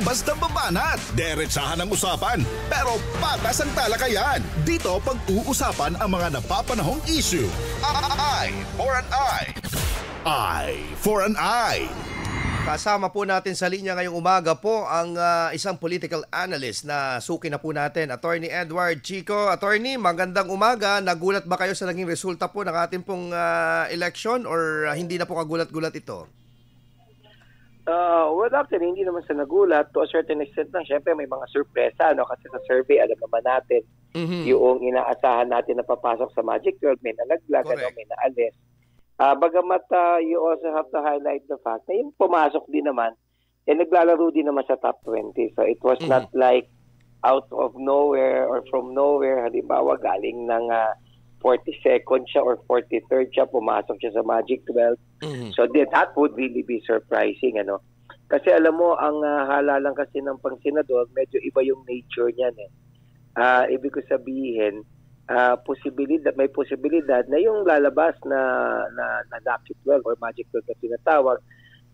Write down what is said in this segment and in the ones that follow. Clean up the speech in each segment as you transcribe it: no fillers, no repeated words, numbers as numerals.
basta babanat. Diretsahan ang usapan, pero patas ang talakayan. Dito pag-uusapan ang mga napapanahong issue. Eye for an eye. Eye for an eye. Kasama po natin sa linya ngayong umaga po ang isang political analyst na suki na po natin, Attorney Edward Chico. Attorney, magandang umaga. Nagulat ba kayo sa naging resulta po ng ating pong election or hindi na po kagulat-gulat ito? Well, actually, hindi naman sa nagulat. To a certain extent lang, syempre may mga sorpresa. No? Kasi sa survey, alam naman natin, yung inaasahan natin na papasok sa Magic 12, may nalaglag, may naalis. Bagamat you also have to highlight the fact na yung pumasok din naman, naglalaro din naman sa top 20. So it was not like out of nowhere or from nowhere. Halimbawa, galing ng 42nd siya or 43rd siya, pumasok siya sa Magic 12. So that would really be surprising. Ano? Kasi alam mo, ang halalan kasi ng pang-senador, medyo iba yung nature niyan. Ibig ko sabihin, may posibilidad na yung lalabas na Lucky 12 or Magic 12 na tinatawag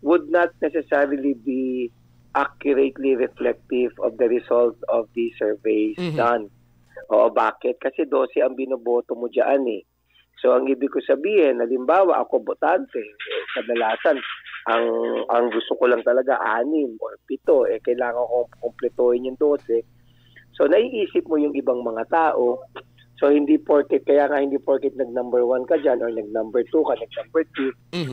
would not necessarily be accurately reflective of the result of the surveys done. O bakit? Kasi 12 ang binoboto mo dyan eh. So ang ibig ko sabihin, halimbawa ako botante, kadalasan ang gusto ko lang talaga 6 or 7, kailangan kong kumpletuhin yung 12. So naiisip mo yung ibang mga tao. So hindi porket nag-number 1 ka dyan or nag-number 2 ka, nag-number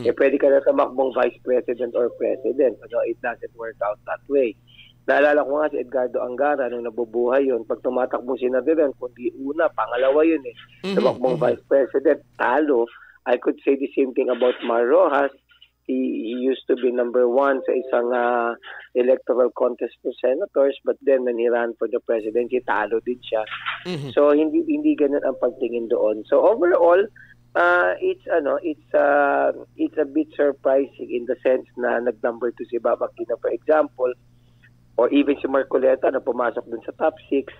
2, pwede ka na tamakbong vice president or president. So it doesn't work out that way. Naalala ko nga si Edgardo Angara nung nabubuhay yun. Pag tumatakbong senador, kundi una, pangalawa yun eh. Tamakbong vice president, talo. I could say the same thing about Mar Rojas. He used to be number 1 sa isang electoral contest for senators, but then when he ran for the presidency, talo din siya. So hindi ganun ang pagtingin doon. So overall, it's a bit surprising in the sense na nag-number 2 si Bam Aquino, for example, or even si Marcoleta na pumasok dun sa top 6.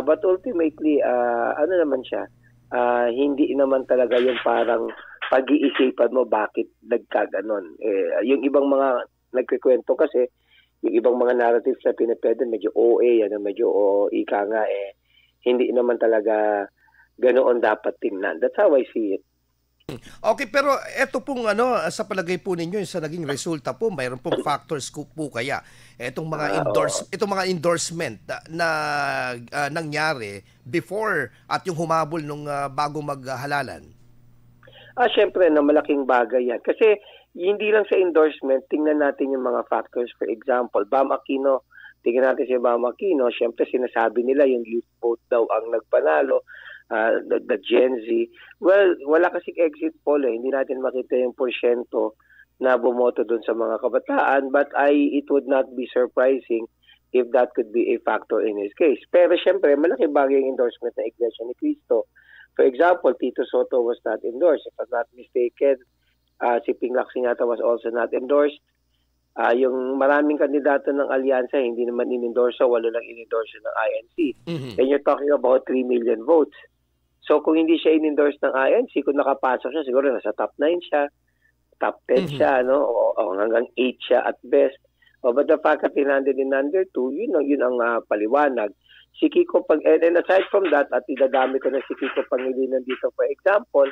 But ultimately, naman siya, hindi naman talaga yung parang pag-iisipan mo bakit nagkaganon. Yung ibang mga nagkikwento kasi, yung ibang mga narratives na pinapwede, medyo OA, medyo ika nga, hindi naman talaga ganoon dapat tingnan. That's how I see it. Okay, pero eto pong sa palagay po ninyo sa naging resulta po, mayroon pong factors po kaya etong mga endorsement na nangyari before at yung humabol nung bago maghalalan. Siyempre, malaking bagay yan. Kasi hindi lang sa endorsement, tingnan natin yung mga factors. For example, Bam Aquino, tingnan natin si Bam Aquino, siyempre sinasabi nila yung youth vote daw ang nagpanalo, the Gen Z. Well, wala kasing exit poll hindi natin makita yung porsyento na bumoto dun sa mga kabataan, but it would not be surprising if that could be a factor in his case. Pero siyempre, malaking bagay yung endorsement ng Iglesia ni Cristo. For example, Tito Soto was not endorsed. If I'm not mistaken, si Ping Lacson yata was also not endorsed. Yung maraming kandidato ng alyansa, hindi naman in-endorse, 8 lang in-endorse ng INC. And you're talking about 3 million votes. So kung hindi siya in-endorse ng INC, kung nakapasok siya, siguro nasa top 9 siya, top 10 siya, o hanggang 8 siya at best. But the fact that hinanded in under 2, yun ang paliwanag. Si Kiko and aside from that, at idadami ko na si Kiko Pangilinan dito, for example,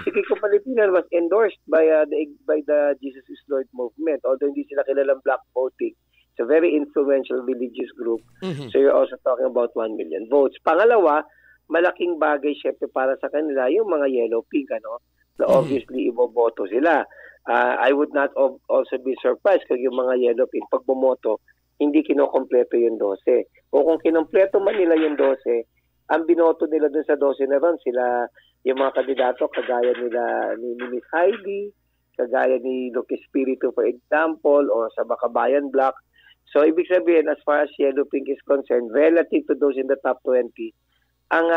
si Kiko Pangilinan was endorsed by the Jesus is Lord movement, although hindi sila kilalang black voting. It's a very influential religious group. So you're also talking about 1 million votes. Pangalawa, malaking bagay syempre para sa kanila yung mga yellow pink, na obviously iboboto sila. I would not also be surprised kung yung mga yellow pink pag bumoto, hindi kinokompleto yung 12. O kung kinompleto man nila yung 12, ang binoto nila dun sa 12 na ron, sila, yung mga kandidato, kagaya nila ni Miss Heidi, kagaya ni Luke Espiritu, for example, o sa Bakabayan Block. So, ibig sabihin, as far as yellow pink is concerned, relative to those in the top 20, ang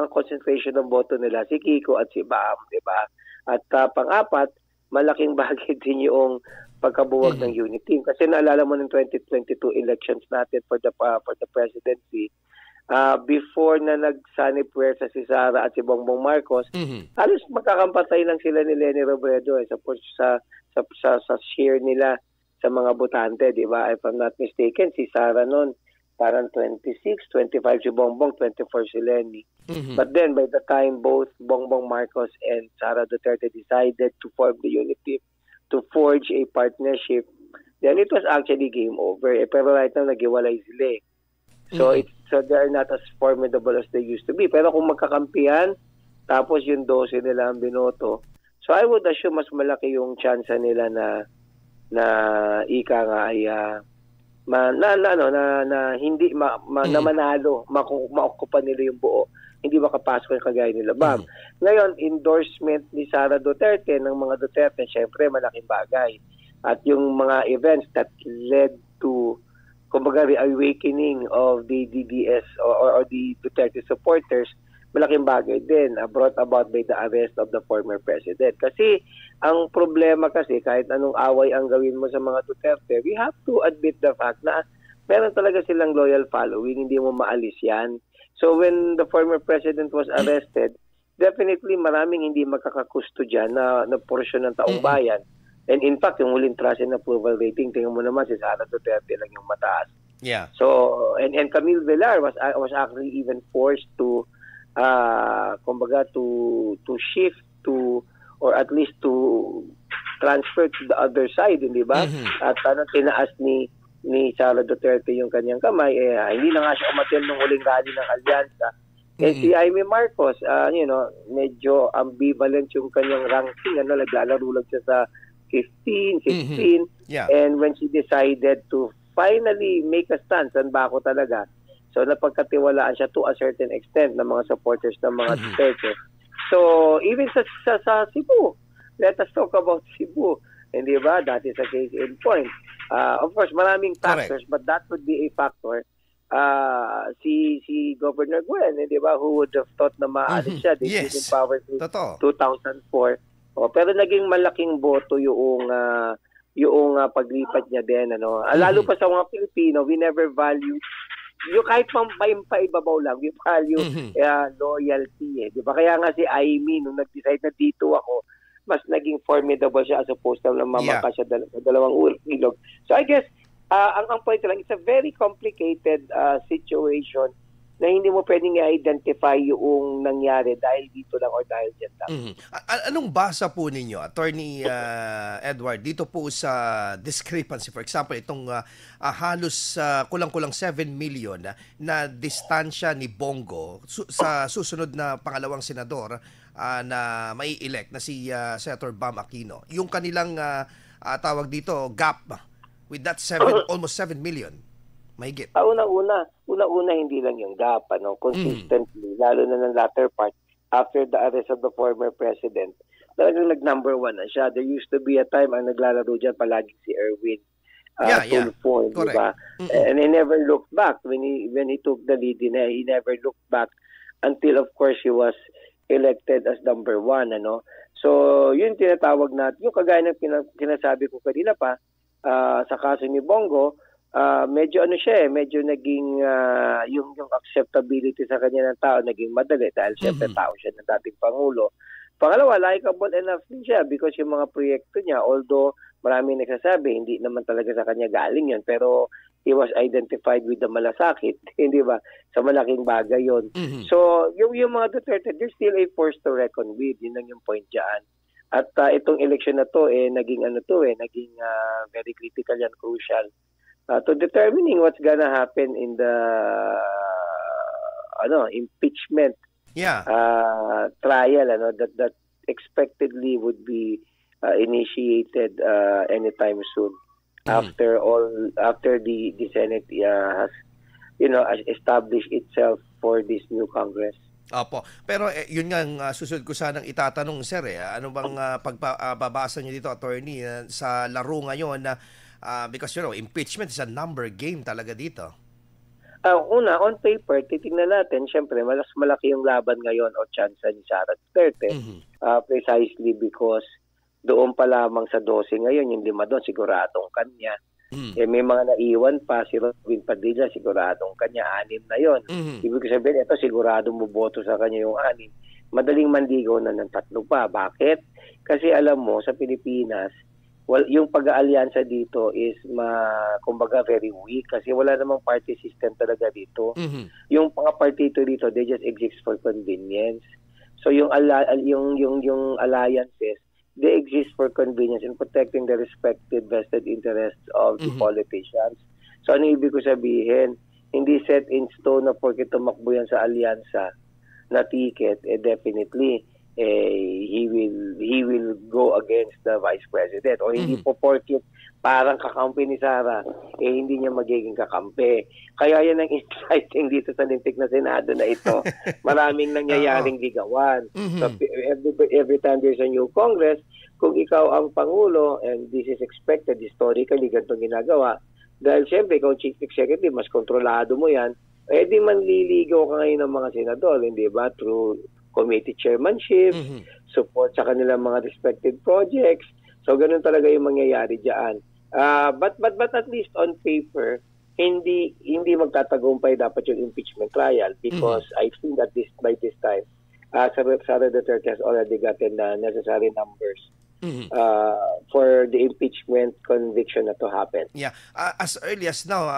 concentration ng boto nila, si Kiko at si Bam, di ba? At pang-apat, malaking bagay din yung pagkabuwag ng unit team. Kasi naalala mo ng 2022 elections natin for the presidency, before na nagsanib puwersa si Sara at si Bongbong Marcos, halos magkakampatay lang sila ni Leni Robredo sa share nila sa mga botante, di ba? If I'm not mistaken, si Sara noon, parang 26, 25 si Bongbong, 24 si Lenny. But then, by the time both Bongbong Marcos and Sara Duterte decided to form the unity, to forge a partnership, then it was actually game over. Pero right now, naghiwalay sila eh. So they're not as formidable as they used to be. Pero kung magkakampihan, tapos yung 12 nila ang binoto, so I would assume mas malaki yung chance nila na ika nga ay hindi na manalo, maokupa nila yung buo. Hindi makapasok yung kagaya nila. Bam. Ngayon, endorsement ni Sara Duterte ng mga Duterte, syempre malaking bagay. At yung mga events that led to kumbaga reawakening of the DDS or the Duterte supporters, malaking bagay din, brought about by the arrest of the former president. Kasi ang problema kasi, kahit anong away ang gawin mo sa mga Duterte, we have to admit the fact na meron talaga silang loyal following, hindi mo maalis yan. So when the former president was arrested, definitely maraming hindi makakakusto dyan na porsyon ng taong bayan. And in fact, yung huling trust and approval rating, tingnan mo naman si Sara Duterte lang yung mataas. Yeah. So, and Camille Villar was actually even forced to kumbaga to shift to, or at least to transfer to the other side, hindi ba? At tinaas ni Sara Duterte yung kanyang kamay, hindi na nga siya umattend ng huling rally ng alyansa. Si Amy Marcos, medyo ambivalent yung kanyang ranking, naglalaro lang siya sa 15, 16, and when she decided to finally make a stand, saan ba ako talaga? So, napagkatiwalaan siya to a certain extent ng mga supporters ng mga Duterte. So, even sa Cebu, let us talk about Cebu. Hindi ba? That is a case in point. Of course, maraming factors, but that would be a factor. Si Governor Gwen, hindi ba, who would have thought na maalis siya? They gave him power to 2004. Pero naging malaking boto yung paglipat niya din. Lalo pa sa mga Pilipino, we never value yung kahit paibabaw lang, we value loyalty. Di ba? Kaya nga si Amy, nung nag-decide na dito ako, mas naging formidable siya as opposed to namamaka siya dalawang ilog. So I guess, ang point lang, it's a very complicated situation na hindi mo pwedeng i-identify yung nangyari dahil dito lang or dahil dyan lang. Anong basa po ninyo, Attorney Edward, dito po sa discrepancy? For example, itong halos kulang-kulang 7 million na distansya ni Bongo sa susunod na pangalawang senador na may elect na si Senator Bam Aquino. Yung kanilang tawag dito, gap with that almost 7 million. Mahigit. Una-una hindi lang yung gap, consistently, lalo na ng latter part, after the arrest of the former president, talagang nag-number 1 na siya. There used to be a time ang naglalaro dyan palagi si Erwin Tulfo, di ba? And he never looked back when he took the lead. He never looked back until, of course, he was elected as number 1, So, yun tinatawag natin, yung kagaya ng sinasabi ko kanina pa, sa kaso ni Bongo, medyo medyo naging yung acceptability sa kanya ng tao naging madali dahil syempre tao siya ng dating Pangulo. Pangalawa, likable enough din siya because yung mga proyekto niya, although maraming nagsasabi, hindi naman talaga sa kanya galing yun, pero he was identified with the malasakit, hindi ba? Sa malaking bagay yun. So, yung mga Duterte, there's still a force to reckon with. Yun lang yung point dyan. At itong election na to, naging naging very critical and crucial to determining what's gonna happen in the impeachment trial that expectedly would be initiated anytime soon after the Senate has established itself for this new Congress. Opo. Pero yun nga ang susunod ko sanang itatanong, sir. Ano bang pagbabasa niyo dito, attorney, sa laro ngayon na because impeachment is a number game talaga dito. Una, on paper, titingnan natin, syempre, malaki yung laban ngayon o chance ni Sara Duterte precisely because doon pa lamang sa 12 ngayon, yung 5 doon, siguradong kanya. May mga naiwan pa, si Robin Padilla, siguradong kanya, 6 na yon. Ibig sabihin, ito siguradong buboto sa kanya yung 6. Madaling mandigaw na ng 3 pa. Bakit? Kasi alam mo, sa Pilipinas, yung pag-aalyansa dito is kumbaga very weak kasi wala namang party system talaga dito. Yung mga partito dito, they just exist for convenience. So yung alliances, they exist for convenience in protecting the respective vested interests of the politicians. So ano ibig ko sabihin? Hindi set in stone na porque tumakbo yan sa alyansa na ticket, definitely he will go against the vice president o hindi po porket parang kakampi ni Sara hindi niya magiging kakampi. Kaya yan ang exciting dito sa lintik na Senado na ito. Maraming nangyayaring ligawan. So every time there's a new Congress, kung ikaw ang Pangulo, and this is expected historically, ganito ginagawa, dahil siyempre ikaw Chief Executive, mas kontrolado mo yan, di manliligaw ka ngayon ng mga senador, hindi ba? Through committee chairmanship, support sa kanilang mga respective projects. So, ganun talaga yung mangyayari dyan. But at least on paper, hindi magtatagumpay dapat yung impeachment trial because I think that by this time, Sara Duterte has already gotten the necessary numbers for the impeachment conviction na to happen. Yeah. As early as now,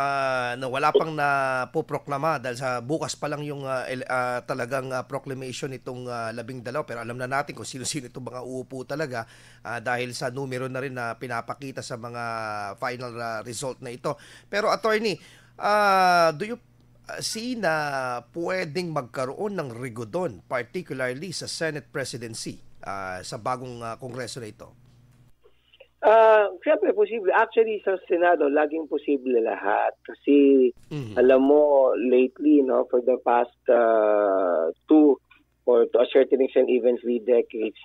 wala pang napoproklama dahil sa bukas pa lang yung talagang proclamation itong 12, pero alam na natin kung sino-sino itong mga uupo talaga dahil sa numero na rin na pinapakita sa mga final result na ito. Pero attorney, do you see na pwedeng magkaroon ng rigodon, particularly sa Senate presidency sa bagong kongreso na ito? Siyempre, posible. Actually, sa Senado, laging posible lahat. Kasi, alam mo, lately, no, for the past 2 or to a certain extent, even 3 decades,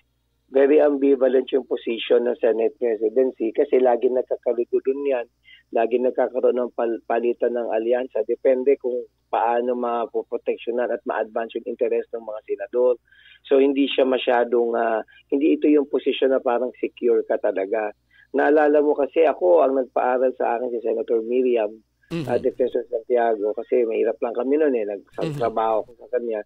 very ambivalent yung position ng Senate presidency kasi lagi nagkakalikudon yan. Lagi nagkakaroon ng palitan ng alyansa. Depende kung paano mapoproteksyonan at ma-advance yung interest ng mga senador. So, hindi siya masyadong, hindi ito yung posisyon na parang secure ka talaga. Naalala mo kasi ako, ang nagpaaral sa akin si Senator Miriam Defensor Santiago kasi mahirap lang kami noon nagtrabaho ko sa kanya.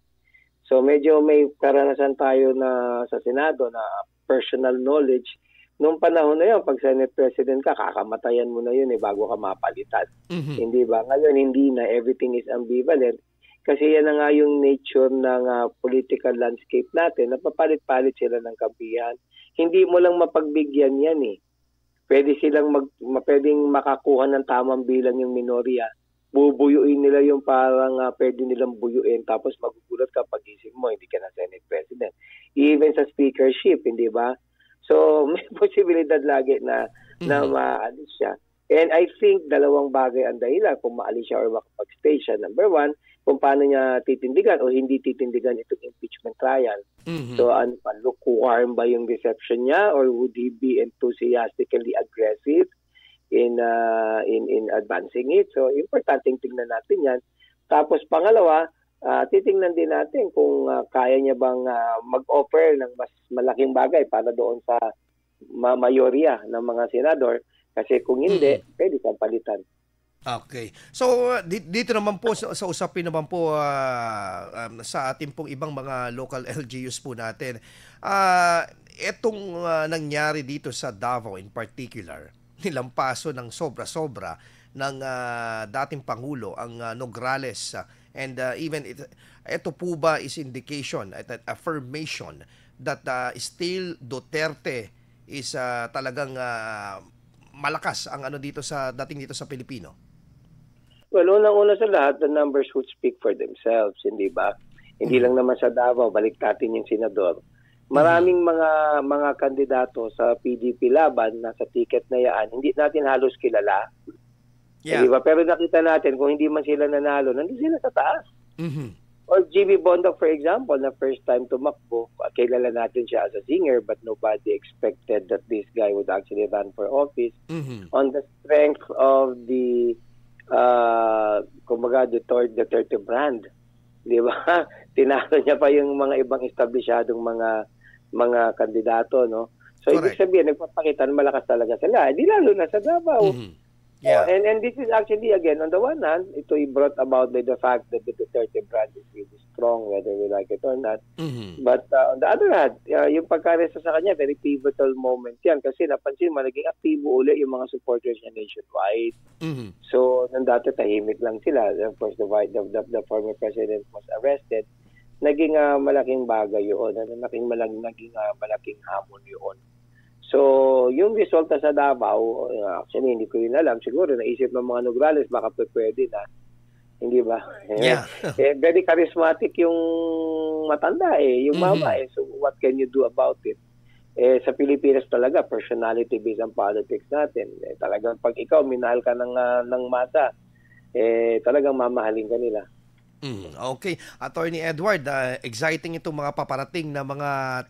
So, medyo may karanasan tayo na sa Senado na personal knowledge. Noong panahon na yun, pag Senate President ka, kakamatayan mo na yun bago ka mapalitan. Hindi ba? Ngayon, hindi na. Everything is ambivalent. Kasi yan na nga yung nature ng political landscape natin. Napapalit-palit sila ng kampihan. Hindi mo lang mapagbigyan yan Pwede silang pwedeng makakuha ng tamang bilang yung minorya. Bubuyuin nila yung parang pwede nilang buyuin. Tapos magugulat ka pagising mo, hindi ka na Senate President. Even sa speakership, hindi ba? So, may posibilidad lagi na maalis siya. And I think dalawang bagay ang dahilan kung maalis siya or makapag-stay siya. Number 1, kung paano niya titindigan o hindi titindigan itong impeachment trial. So, lukewarm ba yung reception niya or would he be enthusiastically aggressive in advancing it? So, importanteng tingnan natin yan. Tapos, pangalawa, titingnan din natin kung kaya niya bang mag-offer ng mas malaking bagay para doon sa mayorya ng mga senador. Kasi kung hindi, pwede kang palitan. Okay. So, dito naman po, sa usapin naman po sa ating pong ibang mga local LGUs po natin, etong nangyari dito sa Davao in particular, nilampaso ng sobra-sobra ng dating Pangulo, ang Nograles, and even ito po ba is indication, affirmation that still Duterte is talagang malakas ang dito sa dating dito sa Pilipino? Well, unang-una sa lahat, the numbers would speak for themselves, hindi ba? Hindi lang naman sa Davao, balik natin yung senador. Maraming mga kandidato sa PDP laban na sa ticket na yan, hindi natin halos kilala. Yeah. Di ba? Pero nakita natin, kung hindi man sila nanalo, nandun sila sa taas. Or GB Bondoc, for example, na first time tumakbo, kilala natin siya as a singer, but nobody expected that this guy would actually run for office. On the strength of the kumbaga Duterte brand, di ba? Tinalo niya pa yung mga ibang establishadong mga kandidato, no? So, correct. Ibig sabihin, nagpapakita na malakas talaga sila. Di lalo na sa Davao. Yeah. And this is actually, again, on the one hand, ito brought about by the fact that the Duterte brand is really strong, whether we like it or not. But on the other hand, yung pagkaresa sa kanya, very pivotal moment yan. Kasi napansin mo, naging aktibo uli yung mga supporters niya nationwide. So, nang dati tahimik lang sila. Of course, the former president was arrested. Naging malaking bagay yun. Naging malaking hamon yun. So, yung resulta sa Davao, actually, hindi ko yun alam. Siguro, naisip ng mga Nograles, baka pwede na. Hindi ba? Yeah. Very charismatic yung matanda yung mama So, what can you do about it? Sa Pilipinas talaga, personality-based ang politics natin. Talagang pag ikaw, minahal ka ng masa, talagang mamahalin ka nila. Okay. Attorney Edward, exciting itong mga paparating na mga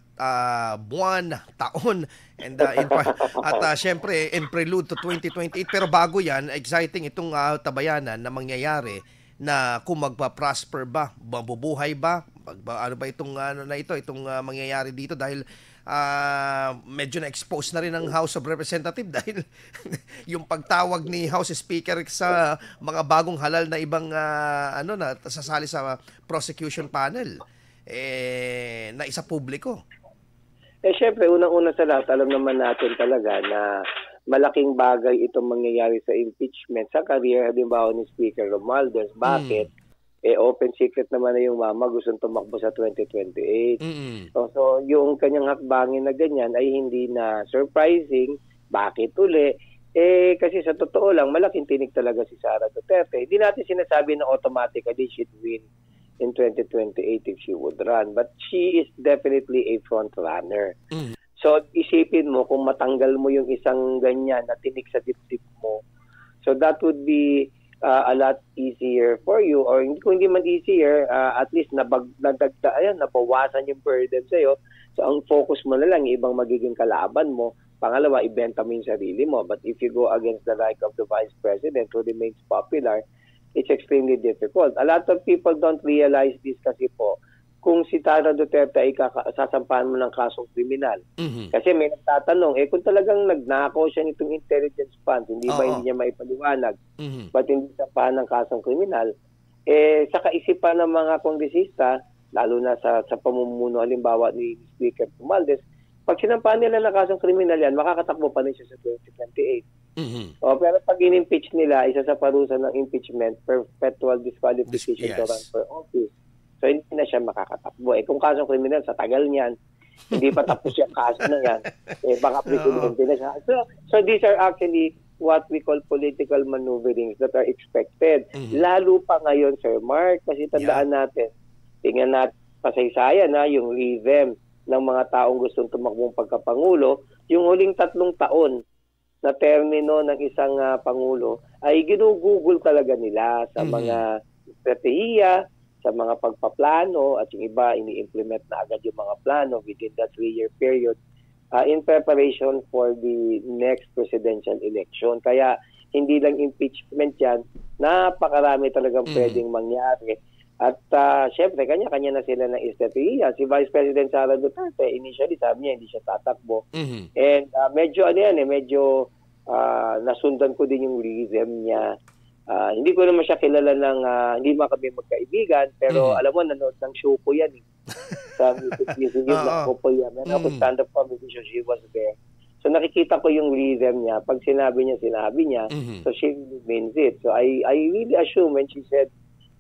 buwan, taon, and syempre in prelude to 2028. Pero bago yan, exciting itong tabayanan na mangyayari na kung magpa-prosper ba, mabubuhay ba, ano ba itong itong mangyayari dito dahil medyo na-expose na rin ang House of Representatives dahil yung pagtawag ni House Speaker sa mga bagong halal na ibang na sasali sa prosecution panel na isa publiko. Syempre, unang-una sa lahat, alam naman natin talaga na malaking bagay itong mangyayari sa impeachment sa career, halimbawa ni Speaker Romualdez. Bakit? Open secret naman na yung mama gustong tumakbo sa 2028. So, yung kanyang hakbangin na ganyan ay hindi na surprising. Bakit uli? Kasi sa totoo lang, malaking tinig talaga si Sara Duterte. Hindi natin sinasabi na automatically she'd win in 2028 if she would run. But she is definitely a front runner. So, isipin mo kung matanggal mo yung isang ganyan na tinig sa dibdib mo. So, that would be a lot easier for you, or kung hindi man easier, at least nabawasan yung burden sa'yo. So, ang focus mo na lang, ibang magiging kalaban mo. Pangalawa, ibenta mo yung sarili mo. But if you go against the like of the Vice President who remains popular, it's extremely difficult. A lot of people don't realize this kasi po, kung si Sara Duterte ay sasampahan mo ng kasong kriminal. Kasi may nagtatanong, kung talagang nagnakaw siya nitong intelligence funds, hindi niya maipaliwanag, ba't hindi sampahan ng kasong kriminal? Sa kaisipan ng mga kongresista, lalo na sa pamumuno halimbawa ni Speaker Romualdez, pag sinampahan nila ng kasong kriminal yan, makakatakbo pa rin siya sa 2028. Pero pag in-impeach nila, isa sa parusa ng impeachment, perpetual disqualification to run for office. So, hindi na siya makakatakbo. Kung kasong kriminal, sa tagal niyan, hindi pa tapos yung kaso na yan, baka presidente na siya. So, these are actually what we call political maneuverings that are expected. Lalo pa ngayon, Sir Mark, kasi tandaan natin, tingnan natin pasaysayan yung rhythm ng mga taong gustong tumakbong pagkapangulo. Yung huling 3 taon na termino ng isang pangulo ay ginugugol talaga nila sa mga estratehiya, sa mga pagpaplano, at yung iba ini-implement na agad yung mga plano within that 3-year period in preparation for the next presidential election. Kaya hindi lang impeachment yan, napakarami talagang pwedeng mangyari. At syempre, kanya-kanya na sila ng estratehiya. Si Vice President Sara Duterte, initially sabi niya hindi siya tatakbo. And medyo nasundan ko din yung rhythm niya. Hindi ko naman siya kilala ng, hindi man kami magkaibigan, pero alam mo, nanood ng show ko yan. Sa music news na ko po yan. Meron ako stand-up comedy show, she was there. So nakikita ko yung rhythm niya. Pag sinabi niya. So she really means it. So I really assume when she said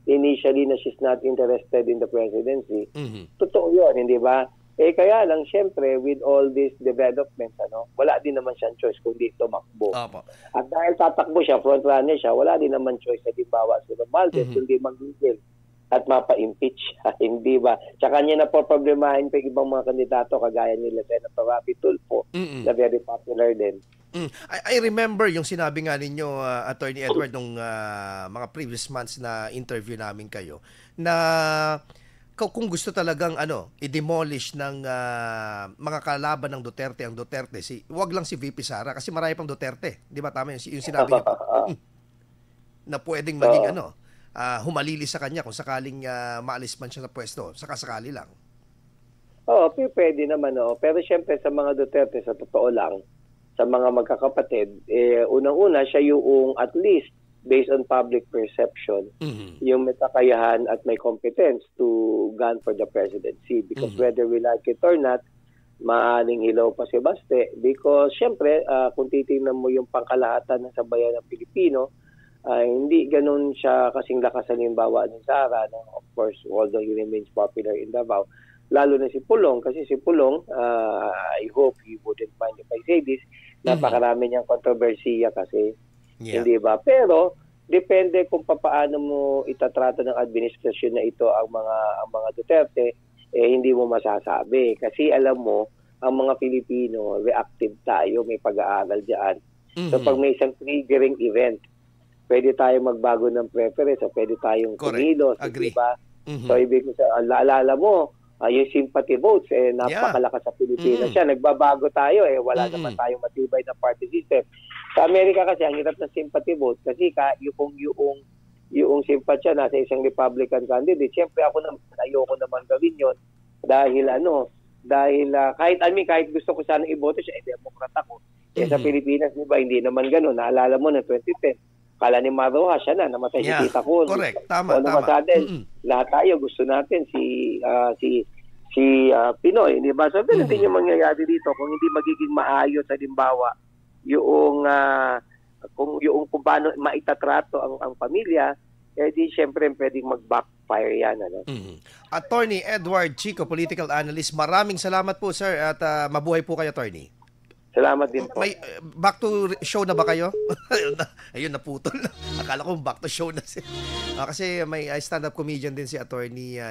initially na she's not interested in the presidency, totoo yun, hindi ba? Kaya lang, syempre, with all these developments, wala din naman siyang choice kundi tumakbo. At dahil tatakbo siya, frontrunner siya, wala din naman choice na dibawa si Romualdez, kundi mag-gigil at mapa-impeach siya, hindi ba? Tsaka niya na po problemahin pa ibang mga kandidato kagaya nila Senator Rapi Tulfo, na very popular din. I remember yung sinabi nga ninyo, Attorney Edward, nung mga previous months na interview namin kayo, na kung gusto talagang i-demolish ng mga kalaban ng Duterte ang Duterte, wag lang si VP Sara kasi marami pang Duterte, di ba tama yung sinabi niyo na pwedeng maging humalili sa kanya kung sakaling maalis man siya sa pwesto, sakasakali lang. Pwede naman pero syempre sa mga Duterte sa totoo lang sa mga magkakapatid, unang-una siya yung at least based on public perception, yung may kakayahan at may competence to gun for the presidency. Because whether we like it or not, maaling hilaw pa si Baste. Because syempre, kung titingnan mo yung pangkalahatan sa bayan ng Pilipino, hindi ganun siya kasing lakas halimbawa ni Sara. No? Of course, although he remains popular in Davao. Lalo na si Pulong, kasi si Pulong, I hope he wouldn't mind if I say this, napakarami niyang kontrobersiya kasi. Hindi ba? Pero depende kung paano mo itatrato ng administrasyon na ito ang mga Duterte, hindi mo masasabi. Kasi alam mo, ang mga Pilipino, reactive tayo, may pag-aaral diyan. So pag may isang triggering event, pwede tayong magbago ng preference, o pwede tayong kumilos, diba? So ibig ko alala mo, yung sympathy votes, napakalakas sa Pilipinas siya. Nagbabago tayo, wala naman tayong matibay na party system. Sa Amerika kasi, ang hirap ng sympathy vote kasi yung sympathy nasa isang Republican candidate, siyempre ayoko naman gawin yun dahil kahit gusto ko sana iboto siya, Democrat ako. Sa Pilipinas, diba, hindi naman gano'n. Naalala mo, ng 2010, kala ni Maroja, siya na, namatay si Tita Con. Correct, tama. Lahat tayo gusto natin si Pinoy, di ba? So, hindi niya mangyayari dito kung hindi magiging maayos sa halimbawa yung kung paano maitatrato ang pamilya, di syempre pwedeng mag-backfire yan. Ano? Attorney Edward Chico, political analyst, maraming salamat po, sir, at mabuhay po kayo, attorney. Salamat din po. May back to show na ba kayo? Ayun, naputol. Akala ko back to show na siya. Kasi may stand-up comedian din si attorney